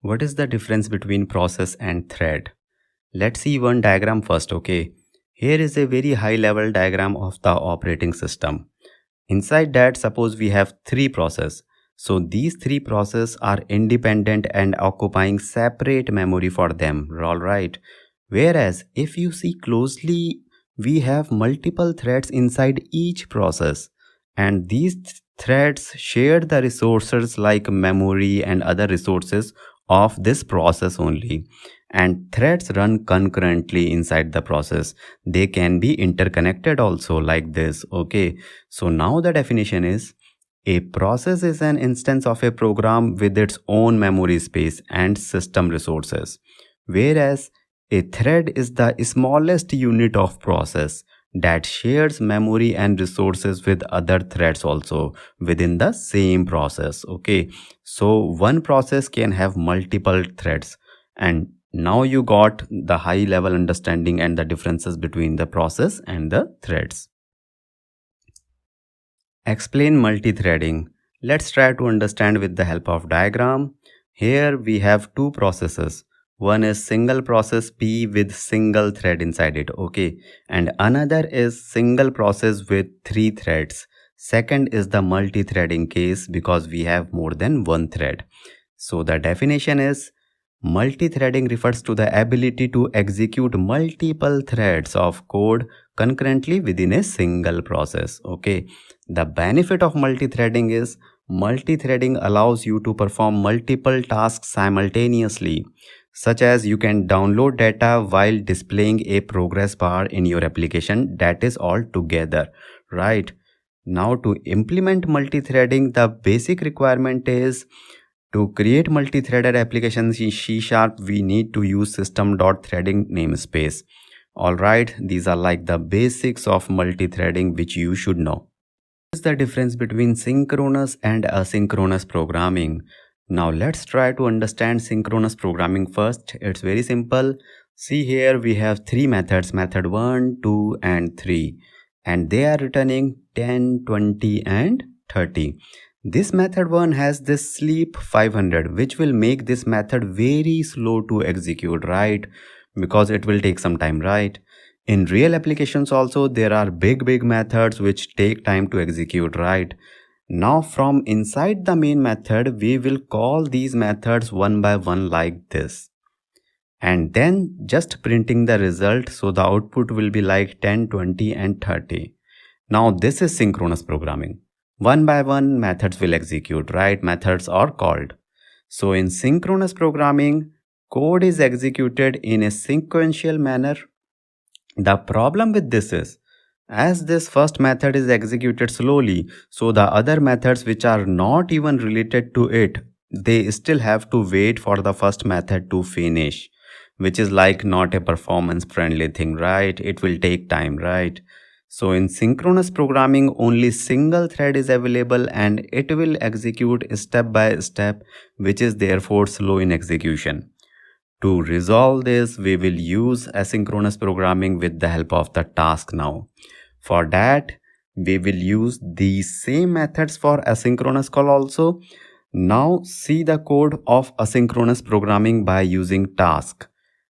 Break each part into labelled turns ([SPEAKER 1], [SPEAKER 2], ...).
[SPEAKER 1] What is the difference between process and thread? Let's see one diagram first, okay? Here is a very high level diagram of the operating system. Inside that, suppose we have three processes. So these three processes are independent and occupying separate memory for them, all right? Whereas if you see closely, we have multiple threads inside each process, and these threads share the resources like memory and other resources of this process only. And threads run concurrently inside the process. They can be interconnected also like this, okay? So now the definition is a process is an instance of a program with its own memory space and system resources, whereas a thread is the smallest unit of process that shares memory and resources with other threads also within the same process. Okay, so one process can have multiple threads, and now you got the high level understanding and the differences between the process and the threads. Explain multi-threading. Let's try to understand with the help of diagram. Here we have two processes. One is single process P with single thread inside it, okay, and another is single process with three threads. Second is the multi-threading case because we have more than one thread. So the definition is multi-threading refers to the ability to execute multiple threads of code concurrently within a single process, okay. The benefit of multi-threading is multi-threading allows you to perform multiple tasks simultaneously, such as you can download data while displaying a progress bar in your application. That is all together, right? Now to implement multi-threading, the basic requirement is to create multi-threaded applications in C#, we need to use system.threading namespace. Alright, these are like the basics of multi-threading which you should know. What is the difference between synchronous and asynchronous programming? Now let's try to understand synchronous programming first. It's very simple. See here we have three methods, method 1, 2 and 3, and they are returning 10, 20 and 30. This method 1 has this sleep 500 which will make this method very slow to execute, right? Because it will take some time, right? In real applications also there are big methods which take time to execute, right? Now from inside the main method we will call these methods one by one like this, and then just printing the result, so the output will be like 10, 20 and 30. Now this is synchronous programming. One by one methods will execute, right? Methods are called. So in synchronous programming, code is executed in a sequential manner. The problem with this is, as this first method is executed slowly, so the other methods which are not even related to it, they still have to wait for the first method to finish, which is like not a performance friendly thing, right? It will take time, right? So in synchronous programming, only single thread is available and it will execute step by step, which is therefore slow in execution. To resolve this, we will use asynchronous programming with the help of the task now. For that, we will use these same methods for asynchronous call also. Now see the code of asynchronous programming by using task.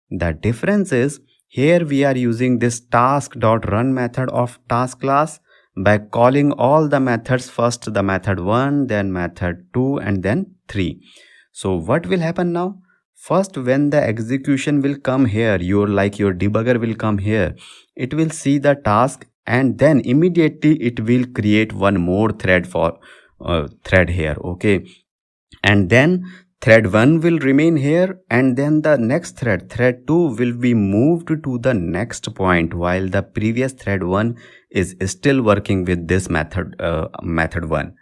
[SPEAKER 1] The difference is, here we are using this task.run method of task class by calling all the methods, first the method 1, then method 2 and then 3. So what will happen now? First, when the execution will come here, your debugger will come here, it will see the task and then immediately it will create one more thread for thread here, okay, and then thread 1 will remain here, and then the next thread 2 will be moved to the next point while the previous thread 1 is still working with this method 1.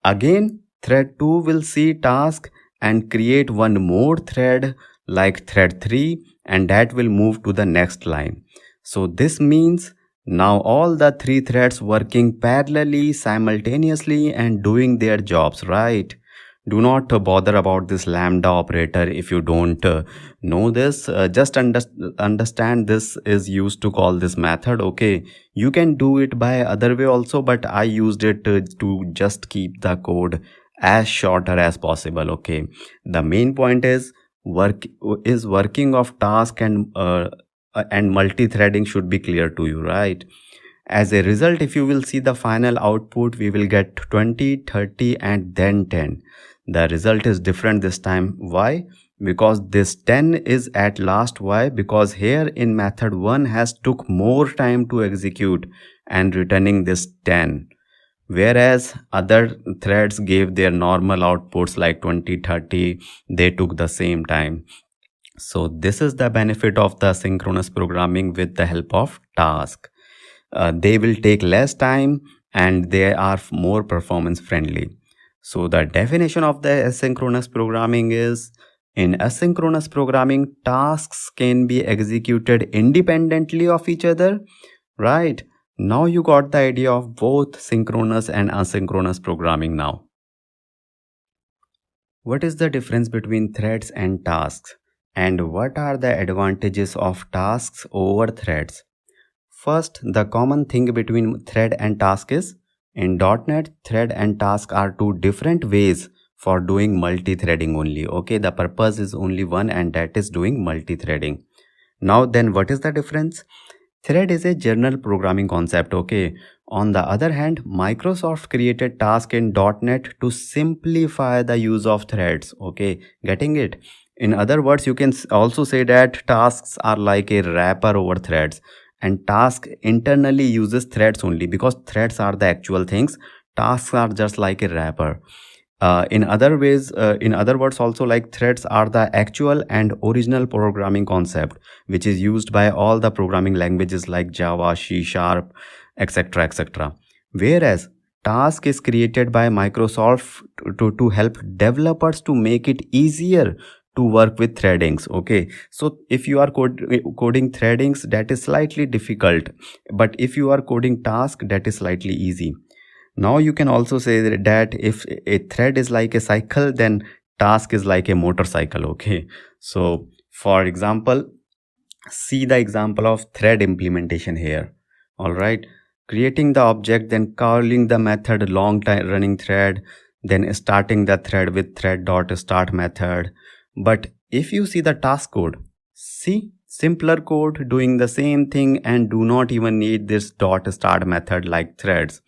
[SPEAKER 1] Again thread 2 will see task and create one more thread like thread 3, and that will move to the next line. So this means now all the three threads working parallelly, simultaneously and doing their jobs, right? Do not bother about this lambda operator if you don't know this. Just understand this is used to call this method, okay? You can do it by other way also, but I used it to just keep the code as shorter as possible. Okay, the main point is working of task and multi-threading should be clear to you, right? As a result, if you will see the final output, we will get 20, 30 and then 10. The result is different this time. Why? Because this 10 is at last. Why? Because here in method 1 has took more time to execute and returning this 10, whereas other threads gave their normal outputs like 20, 30. They took the same time. So this is the benefit of the synchronous programming with the help of task. They will take less time and they are more performance friendly. So the definition of the asynchronous programming is, in asynchronous programming, tasks can be executed independently of each other, right? Now you got the idea of both synchronous and asynchronous programming now. What is the difference between threads and tasks? And what are the advantages of tasks over threads? First, the common thing between thread and task is, in .NET, thread and task are two different ways for doing multi-threading only. Okay, the purpose is only one, and that is doing multi-threading. Now then, what is the difference? Thread is a general programming concept. Okay, on the other hand, Microsoft created task in .NET to simplify the use of threads. Okay, getting it? In other words, you can also say that tasks are like a wrapper over threads, and task internally uses threads only, because threads are the actual things. Tasks are just like a wrapper. In other words also, like, threads are the actual and original programming concept which is used by all the programming languages like Java, C#, etc, etc. Whereas task is created by Microsoft to help developers to make it easier to work with threadings. Okay, so if you are coding threadings, that is slightly difficult, but if you are coding task, that is slightly easy. Now you can also say that if a thread is like a cycle, then task is like a motorcycle. Okay, so for example, see the example of thread implementation here. All right, creating the object, then calling the method long time running thread, then starting the thread with thread.start method. But if you see the task code, see, simpler code doing the same thing and do not even need this .start method like threads.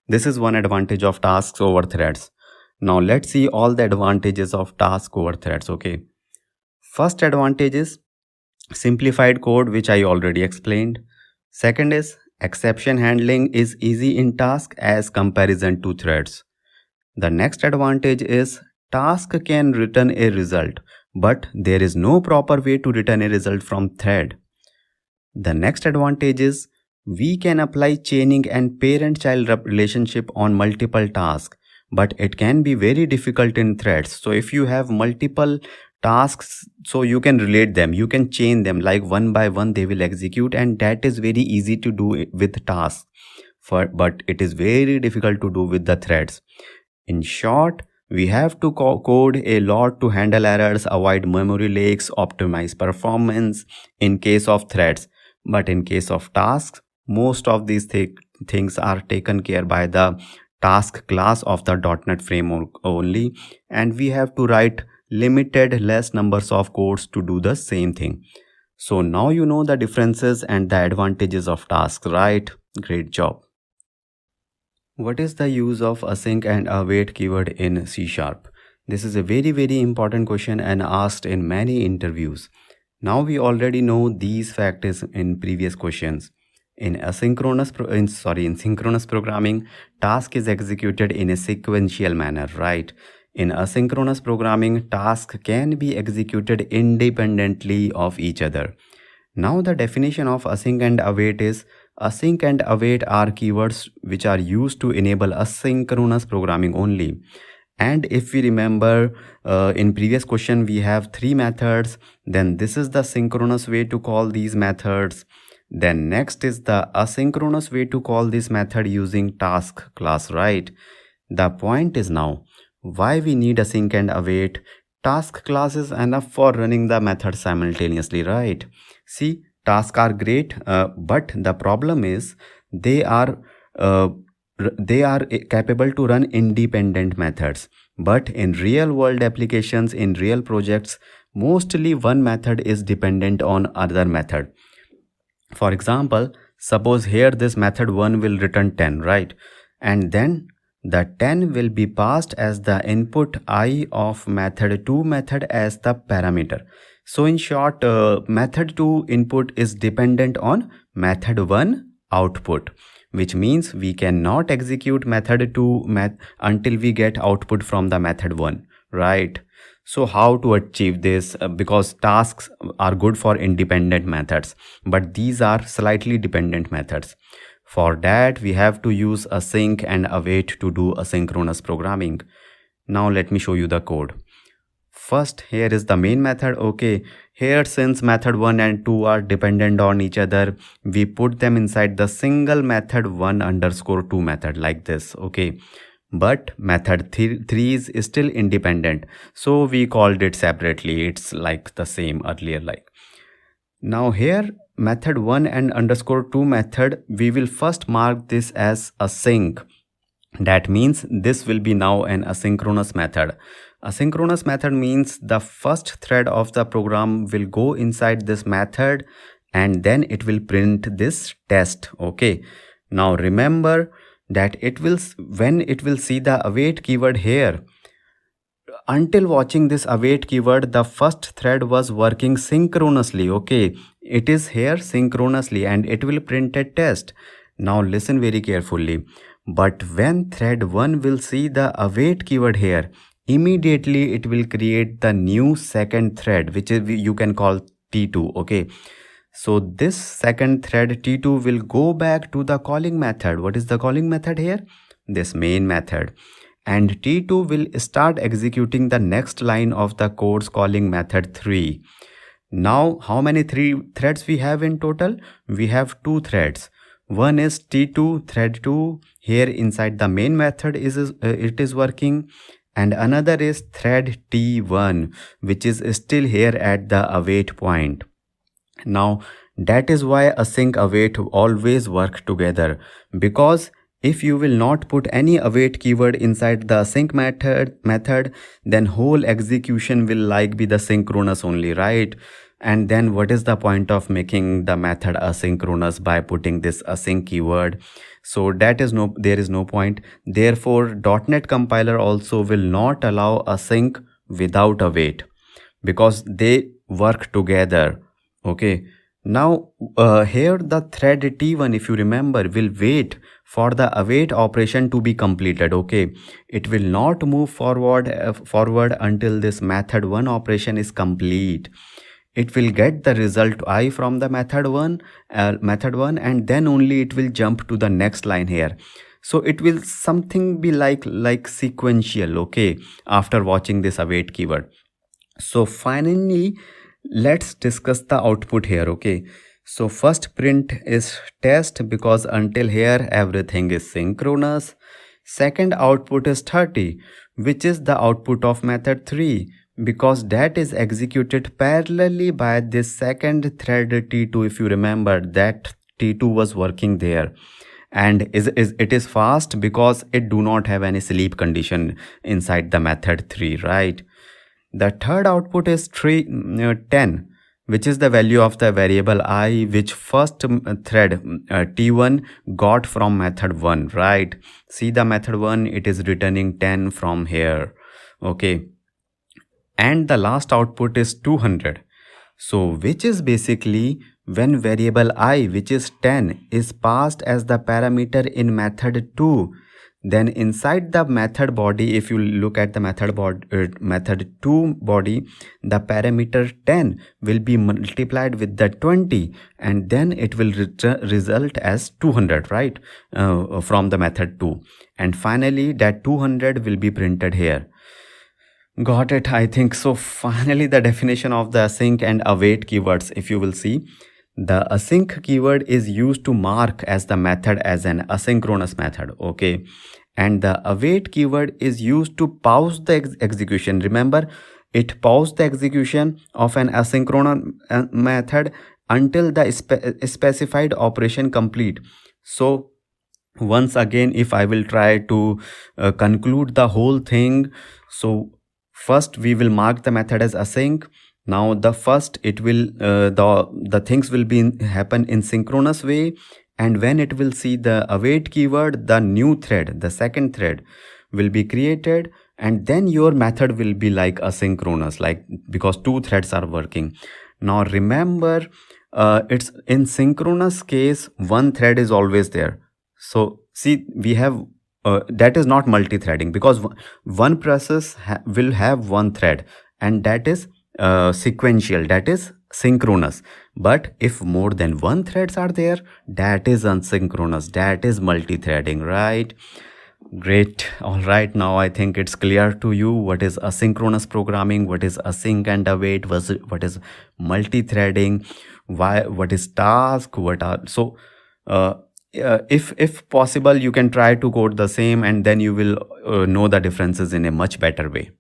[SPEAKER 1] This is one advantage of tasks over threads. Now let's see all the advantages of task over threads. Okay, first advantage is simplified code, which I already explained. Second is exception handling is easy in task as comparison to threads. The next advantage is task can return a result, but there is no proper way to return a result from thread. The next advantage is we can apply chaining and parent-child relationship on multiple tasks, but it can be very difficult in threads. So if you have multiple tasks, so you can relate them, you can chain them, like one by one they will execute, and that is very easy to do with tasks, but it is very difficult to do with the threads. In short, we have to code a lot to handle errors, avoid memory leaks, optimize performance in case of threads. But in case of tasks, most of these things are taken care by the task class of the .NET framework only, and we have to write limited less numbers of codes to do the same thing. So now you know the differences and the advantages of tasks, right? Great job. What is the use of async and await keyword in C#? This is a very important question and asked in many interviews. Now we already know these factors in previous questions. In synchronous programming, task is executed in a sequential manner, right? In asynchronous programming, task can be executed independently of each other. Now the definition of async and await is, async and await are keywords which are used to enable asynchronous programming only. And if we remember, in previous question we have three methods. Then this is the synchronous way to call these methods. Then next is the asynchronous way to call this method using task class, right? The point is now, why we need async and await? Task class is enough for running the method simultaneously, right? See, tasks are great, but the problem is they are capable to run independent methods. But in real world applications, in real projects, mostly one method is dependent on other method. For example, suppose here this method 1 will return 10, right? And then the 10 will be passed as the input I of method 2 method as the parameter. So in short, method 2 input is dependent on method 1 output, which means we cannot execute method 2 until we get output from the method 1, right? So how to achieve this? Because tasks are good for independent methods, but these are slightly dependent methods. For that, we have to use async and await to do asynchronous programming. Now let me show you the code. First, here is the main method. Okay, here since method 1 and 2 are dependent on each other, we put them inside the single method 1_2 method like this. Okay, but method 3 is still independent, so we called it separately. It's like the same earlier like. Now here method 1 and _2 method, we will first mark this as async. That means this will be now an asynchronous method. Asynchronous method means the first thread of the program will go inside this method and then it will print this test. Okay, now remember that when it will see the await keyword here, until watching this await keyword, the first thread was working synchronously. Okay, it is here synchronously and it will print a test. Now listen very carefully. But when thread 1 will see the await keyword here, immediately it will create the new second thread, which is you can call T2. Okay, so this second thread T2 will go back to the calling method. What is the calling method here? This main method. And T2 will start executing the next line of the code's calling method 3. Now how many threads we have in total? We have 2 threads. One is T2 thread 2, here inside the main method it is working, and another is thread T1, which is still here at the await point. Now that is why async await always work together, because if you will not put any await keyword inside the async method, then whole execution will like be the synchronous only, right? And then what is the point of making the method asynchronous by putting this async keyword? So there is no point. Therefore, .NET compiler also will not allow async without await, because they work together. Okay. Now here the thread T1, if you remember, will wait for the await operation to be completed. Okay, it will not move forward until this method 1 operation is complete. It will get the result I from the method 1 and then only it will jump to the next line here. So it will something be like sequential. Okay, after watching this await keyword. So finally, let's discuss the output here. Okay, so first print is test, because until here everything is synchronous. Second output is 30, which is the output of method 3, because that is executed parallelly by this second thread T2. If you remember, that T2 was working there, and it is fast because it do not have any sleep condition inside the method 3, right? The third output is 10, which is the value of the variable I, which first thread T1 got from method 1, right? See the method 1, it is returning 10 from here. Okay, and the last output is 200. So which is basically when variable I, which is 10, is passed as the parameter in method 2, then inside the method body, if you look at the method 2 body, the parameter 10 will be multiplied with the 20, and then it will result as 200, right, from the method 2. And finally that 200 will be printed here. Got it, I think so. Finally, the definition of the async and await keywords. If you will see, the async keyword is used to mark as the method as an asynchronous method. Okay, and the await keyword is used to pause the execution. Remember, it paused the execution of an asynchronous method until the specified operation complete. So Once again, if I will try to conclude the whole thing, so first we will mark the method as async. Now the first, it will the things will be happen in synchronous way, and when it will see the await keyword, the new thread, the second thread will be created, and then your method will be like asynchronous, like because two threads are working. Now remember, it's in synchronous case, one thread is always there. So see, we have that is not multi-threading, because one process will have one thread, and that is sequential, that is synchronous. But if more than one threads are there, that is asynchronous, that is multi-threading, right? Great. All right. Now I think it's clear to you what is asynchronous programming, what is async and await, what is multi-threading, why, what is task, what are so. If possible, you can try to code the same, and then you will know the differences in a much better way.